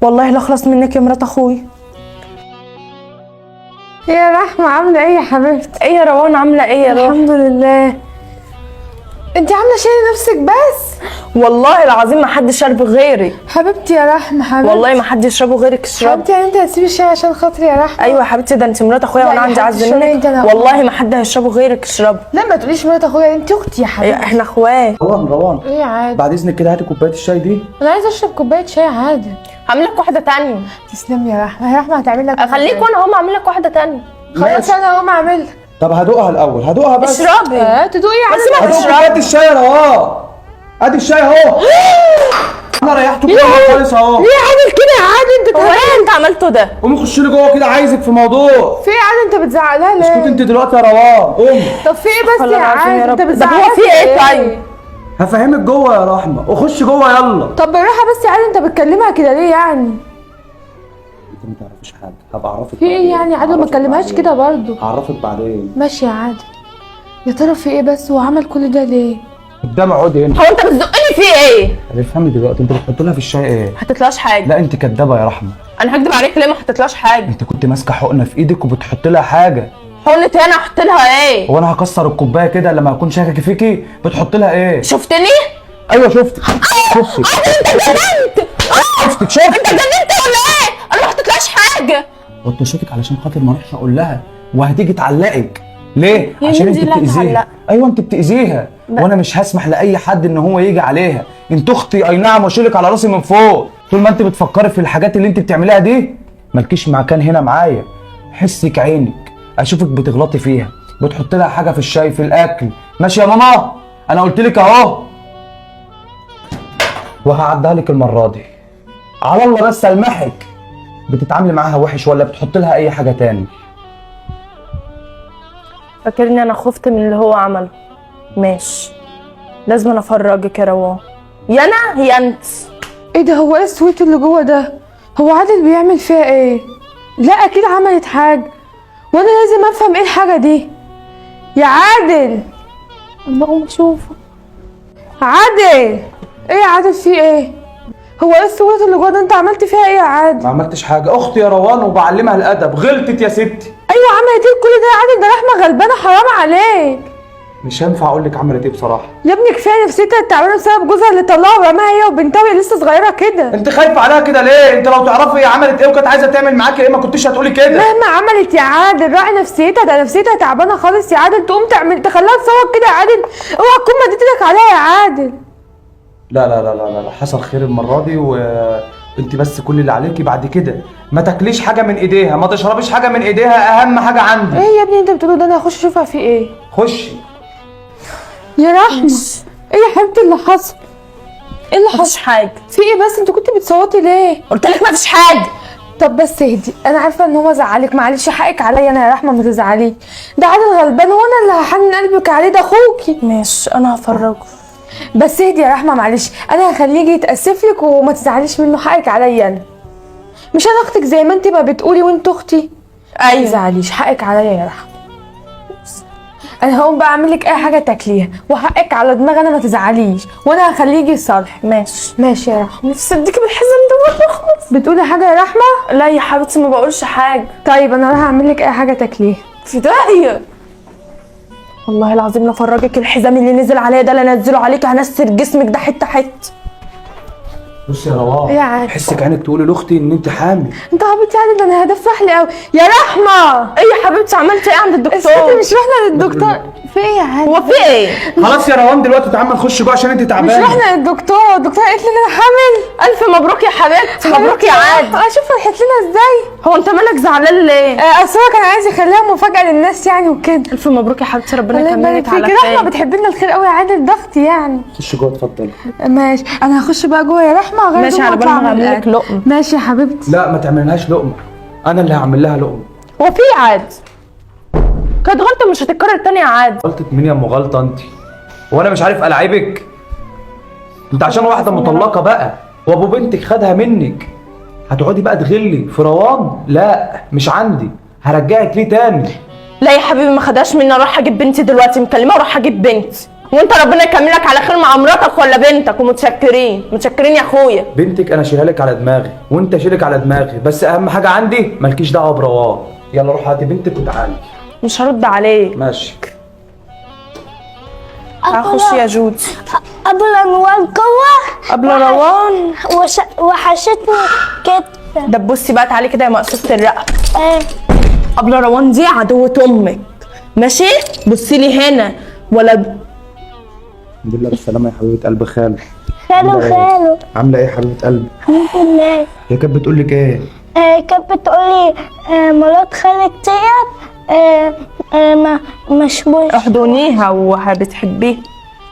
والله لا اخلص منك يا مرات اخوي. يا رحمة عاملة ايه يا حبيبتي؟ ايه يا روان عامله ايه يا روح؟ الحمد لله. انت عاملة شايلة نفسك بس؟ والله العظيم ما حد شرب غيري. حبيبتي يا رحمة حبيبتي. والله ما حد يشربه غيرك اشرب. حبيبتي يعني انت هتسيبي الشاي عشان خاطري يا رحمة؟ ايوه يا حبيبتي، ده انت مرات اخويا لا وانا يا عندي حبيبتي عز اشربي منك. انت، انا والله ما حد هيشربه غيرك اشرب. لا ما تقوليش مرات اخويا، انت اختي يا حبيبتي. احنا اخوات. روان ايه عادي؟ بعد اذنك كده هاتي كوبايه الشاي دي. انا عايزة اشرب كوباية شاي عادي. هعمل لك واحده تانية. تسلمي يا رحمة. يا رحمة هتعمل لك اخليك وانا هقوم اعمل لك واحده تانية. خلاص انا هقوم اعمل لك. طب هدوقها الاول، هدوقها بس. اشربي. تدوقي بس عادي. ما هدوق كوبايه الشاي يا روان. ادي الشاي اهو. انا ريحته كده خالص اهو. ليه عادل كده يا عادل؟ انت هو ايه انت عملته ده؟ قومي خشي لي جوه كده، عايزك في موضوع. في ايه يا عادل؟ انت بتزعق لها ليه؟ اسكتي انت دلوقتي يا روان، قومي. طب في ايه بس والله يا العظيم يا عادل؟ انت رب. بتزعق طب هو في ايه طيب؟ هفهمك جوه يا رحمه، وخش جوه يلا. طب بالراحة بس يا عادل، انت بتكلمها كده ليه يعني؟ انت ما تعرفيش حاجه، هبقى اعرفك. في ايه يعني يا عادل؟ ما تكلمهاش كده برضه. هعرفك بعدين. ماشي يا عادل. يا ترى في ايه بس؟ هو عمل كل ده ليه؟ قدام اقعدي هنا. هو انت بتزقني في ايه؟ هتفهمي دلوقتي. انت بتحط لها في الشاي ايه؟ هتطلعش حاجه. لا انت كدابه يا رحمه. انا هكدب عليك ليه؟ ما هتطلعش حاجه. انت كنت ماسكه حقنه في ايدك وبتحط لها حاجه. حقنة انا احط لها ايه؟ هو انا هكسر الكوبايه كده لما اكون شاكك فيكي؟ بتحط لها ايه؟ شفتني؟ ايوه شفتك. شفتك. انت اتجننت. شفتك. انت اتجننت ولا ايه؟ انا ما حطيتلهاش حاجه. قلت اشوفك علشان خاطر ما اروحش اقول لها وهتيجي تعلقك. ليه؟ يا عشان بنتي انت لا بتاذيها. تعلق. ايوه انت بتاذيها، وانا مش هسمح لاي حد ان هو يجي عليها. انت اختي اي نعم، واشيلك على راسي من فوق. طول ما انت بتفكري في الحاجات اللي انت بتعمليها دي مالكيش مكان هنا معايا. حسك عينك اشوفك بتغلطي فيها، بتحط لها حاجه في الشاي في الاكل. ماشي يا ماما؟ انا قلت لك اهو، وهعديها لك المره دي على الله. بس المحك بتتعاملي معاها وحش ولا بتحط لها اي حاجه تاني؟ فاكرني انا خفت من اللي هو عمله؟ ماشي، لازم انا افرجك يا روان. يا انا يا انت. ايه ده؟ هو ايه السويت اللي جوه ده؟ هو عادل بيعمل فيها ايه؟ لا اكيد عملت حاجة، وانا لازم افهم ايه الحاجة دي. يا عادل اما اقوم اشوفه. عادل ايه يا عادل؟ في ايه؟ هو ايه السويت اللي جوه ده؟ انت عملت فيها ايه يا عادل؟ ما عملتش حاجه، اختي يا روان وبعلمها الادب. غلطت يا ستي. ايوه عملت ايه كل ده يا عادل؟ ده رحمة غلبانة، حرام عليك. مش هينفع اقول لك عملت ايه بصراحه. يا ابني كفايه نفسيتها التعبانه بسبب جوزها اللي طلعها ورماها هي وبنتها وهي لسه صغيره كده. انت خايفه عليها كده ليه؟ انت لو تعرفي هي عملت ايه وكانت عايزه تعمل معاكي ايه ما كنتيش هتقولي كده. مهما عملت يا عادل راعي نفسيتها، ده نفسيتها تعبانه خالص يا عادل. تقوم تخليها تصوت كده يا عادل؟ اوعى تكون مديت ايدك عليها يا عادل. لا لا لا لا لا، حصل خير المره دي، وانت بس كل اللي عليكي بعد كده ما تاكليش حاجه من ايديها، ما تشربيش حاجه من ايديها، اهم حاجه عندي. ايه يا ابني انت بتقوله ده؟ انا هخش اشوفها في ايه. خشي. يا رحمه ايه يا حبيبتي اللي حصل؟ ايه اللي مفيش حصل؟ حاجه. في ايه بس؟ انت كنت بتصوتي ليه؟ قلت لك مفيش حاجه. طب بس اهدي، انا عارفه ان هو زعلك، معلش حقك عليا انا يا رحمه، ما تزعليش. ده عادل غلبان، هو انا اللي هحنن قلبك عليه؟ ده اخوكي. ماشي انا هفرجه. بس اهدي يا رحمه معلش، انا هخليه يتاسف لك وما تزعليش منه، حقك عليا انا. مش انا اختك زي ما انت ما بتقولي وانت اختي؟ ما ايوه تزعليش، حقك عليا يا رحمه. انا هقوم بقى اعمل لك اي حاجه تاكليها، وحقك على دماغي انا، ما تزعليش، وانا هخليه يجي يصالح. ماشي. ماشي يا رحمه. نفسي اديكي بالحزام ده برضه خالص. بتقولي حاجه يا رحمه؟ لا يا حبيبتي ما بقولش حاجه. طيب انا راح اعمل لك اي حاجه تاكليها. في داهيه. والله العظيم لا افرجك الحزام اللي نزل عليا ده، لا انزله عليك، هنسر جسمك ده حته حته. بصي يا روان، إيه يا عادل؟ حسك عينك تقولي لاختي ان انت حامل. انت حبيبتي عادل، ده انا هدفح لي قوي يا رحمه. ايه يا حبيبتي عملت ايه عند اسكتي، الدكتور؟ مش رحنا للدكتور؟ في ايه يا عادل؟ هو في ايه؟ خلاص يا روان دلوقتي تعالى نخش جوه عشان انت مش تعبانه. رحنا للدكتور؟ الدكتور قالت لي ان انا حامل. الف مبروك يا حبيبتي. مبروك يا عادل. اشوف فرحت لنا ازاي. هو انت مالك زعلان ليه؟ اصل هو كان عايز يخليها مفاجاه للناس يعني وكده. الف مبروك يا حبيبتي، ربنا الله يبارك يكملك على فيكي. رحمه خير. بتحب لنا الخير قوي يا عادل، ضغط يعني. خش جوه اتفضلي. ماشي انا هخش بقى جوه يا رحمه غير ماشي، على بال ما اعمل لك لقمه. ماشي يا حبيبتي. لا ما تعملهاش لقمه، انا اللي هعمل لها لقمه. هو في إيه عاد؟ كانت غلطه مش هتتكرر تاني يا عاد. غلطة مين يا ام غلطه انت؟ وانا مش عارف العبك؟ انت عشان واحده مطلقه بقى وابو بنتك خدها منك هتقعدي بقى تغلي في روان؟ لا مش عندي، هرجعك ليه تاني. لا يا حبيبي ما خدهاش مني، اروح اجيب بنتي دلوقتي، مكلمه اروح اجيب بنتي. وانت ربنا يكملك على خير مع مراتك ولا بنتك، ومتشكرين متشكرين يا اخويا. بنتك انا شيلها لك على دماغي وانت شيلك على دماغي، بس اهم حاجه عندي مالكيش دعوه بروان. يلا روح هاتي بنتك وتعالي. مش هرد عليك. ماشي. هخش يا جود. قبل انوار جوه قبل روان. وحشتني كده. ده بصي بقى تعالي كده يا مقصوصة الرقبة. ايه قبل روان دي عدوة امك، ماشي؟ بصي لي هنا ولا الحمد لله بالسلامه يا حبيبه قلب خالو. خالو عامله ايه يا حبيبه قلبي؟ الحمد لله. هي كانت بتقول لك ايه؟ كانت بتقولي مرات خالك ديت مشبوش. احضنيها وبتحبيها.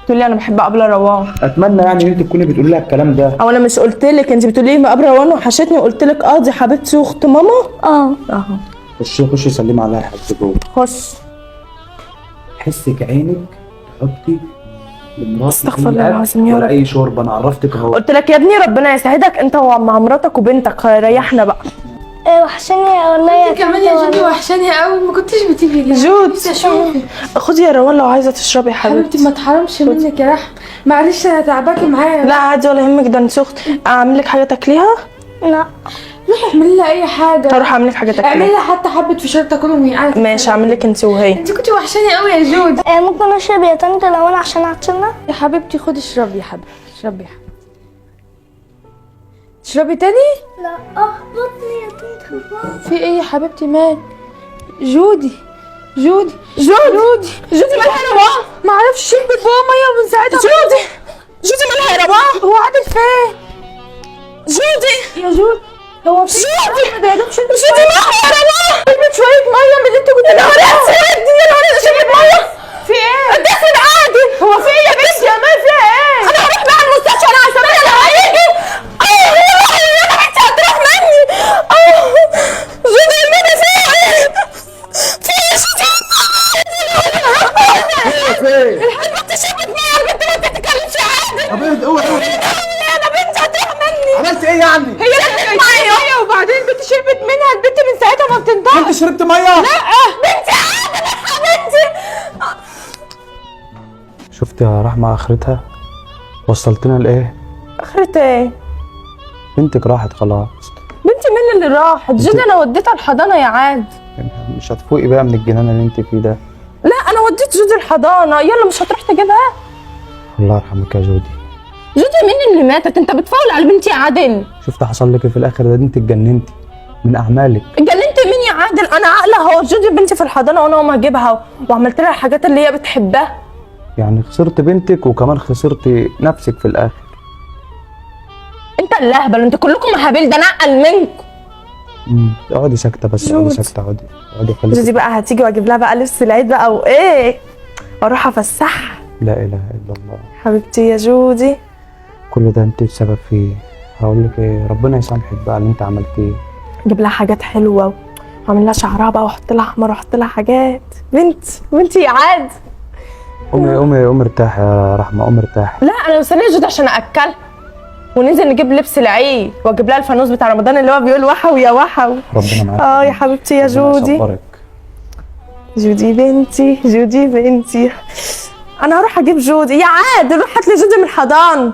تقولي انا بحب قبل روان. اتمنى يعني ان انت تكوني بتقولي لها الكلام ده. او انا مش قلت لك انت بتقولي لي قبل روان وحشتني وقلت لك دي حبيبتي واخت ماما؟ اه اهو. خشي سلمي عليها يا حبيبتي جوه. خش. حسك عينك تحطي لمراتك استغفر الله العظيم يا ولا رب. اي شوربه، انا عرفتك اهو. قلت لك يا ابني ربنا يسعدك انت مع مراتك وبنتك، ريحنا بقى. وحشاني والله يا كمان يا جودي وحشاني قوي، ما كنتش بتيجي ليه؟ جود نفسي اشوفك. خدي يا روان لو عايزه تشربي يا حبيبتي حبيبتي. ما تحرمش منك يا رحمة، معلش انا تعباكي معايا. لا عادي ولا يهمك، ده انت اخت. اعمل لك حاجه تاكليها؟ لا روحي اعملي لها اي حاجة. هروح اعمل لك حاجه اعملي تاكليها. لها حتى حبة فشار تاكلهم وهي قاعدة. ماشي اعمل لك انت وهي. انت كنتي وحشاني قوي يا جود. ممكن اشرب يا طنط لو انا عشان عطشانه؟ يا حبيبتي خدي اشربي يا حبيبتي، اشربي يا حبيبتي. تشربي تاني؟ لا بطني يا طنط. في ايه يا حبيبتي مال؟ جودي جودي مالها يا روان؟ ما اعرفش شربت بابا ميه ومن ساعتها. جودي مالها يا روان؟ هو عادل فين؟ جودي يا جود هو في جودي ده يا دوب شربت جودي مالها يا روان؟ شربت شويه ميه من اللي انت كنت يا نهار اسود يا نهار اسود، شربت ميه؟ في ايه؟ اتدخل عادي. هو في ايه يا بنتي يا مال في ايه؟ انا هروح بقى المستشفى، انا عشان انا هيجي. يا بنتي هتروح مني. جودي مني في ايه؟ في ايه جودي؟ البنت شربت ميه، البنت ما بتتكلمش عادي. طب ايه اوعي انا بنتي هتروح مني. عملت ايه يعني؟ هي شربت ميه وبعدين البنت شربت منها، البنت من ساعتها ما بتنطقش. انت شربت ميه؟ بنتي عادي يا بنتي. شفت يا رحمه اخرتها؟ وصلتنا لايه؟ اخرت ايه؟ بنتك راحت خلاص. بنتي مين اللي راحت؟ جودي انا وديتها الحضانه يا عاد. مش هتفوقي بقى من الجنان اللي انت فيه ده. لا انا وديت جودي الحضانه، يلا مش هتروح تجيبها؟ الله يرحمك يا جودي. جودي مين اللي ماتت؟ انت بتفاول على بنتي يا عادل. شفت حصل لك ايه في الاخر ده؟ انت اتجننتي من اعمالك. اتجننت مين يا عادل؟ انا عاقله اهو. جودي بنتي في الحضانه وانا اقوم اجيبها وعملت لها الحاجات اللي هي بتحبها. يعني خسرت بنتك وكمان خسرت نفسك في الاخر. انت اللي اهبل، انتوا كلكم مهابيل، ده انا اعقل منكم. اقعدي ساكته بس، اقعدي ساكته، اقعدي خليكي. جودي بقى هتيجي واجيب لها بقى لبس العيد بقى وايه، واروح افسحها. لا اله الا الله. حبيبتي يا جودي. كل ده انت السبب فيه. هقول لك ايه، ربنا يسامحك بقى اللي انت عملتيه. اجيب لها حاجات حلوه واعمل لها شعرها بقى واحط لها احمر واحط لها حاجات. بنتي يا عاد. قومي ارتاحي يا رحمه، قومي ارتاحي. لا انا مستنيه جودي عشان اكلها وننزل نجيب لبس العيد واجيب لها الفانوس بتاع رمضان اللي هو بيقول وحو يا وحو. ربنا معاك. يا حبيبتي يا ربنا جودي. يصبرك. جودي بنتي، جودي بنتي. انا هروح اجيب جودي يا عاد. روح هات لي جودي من الحضان.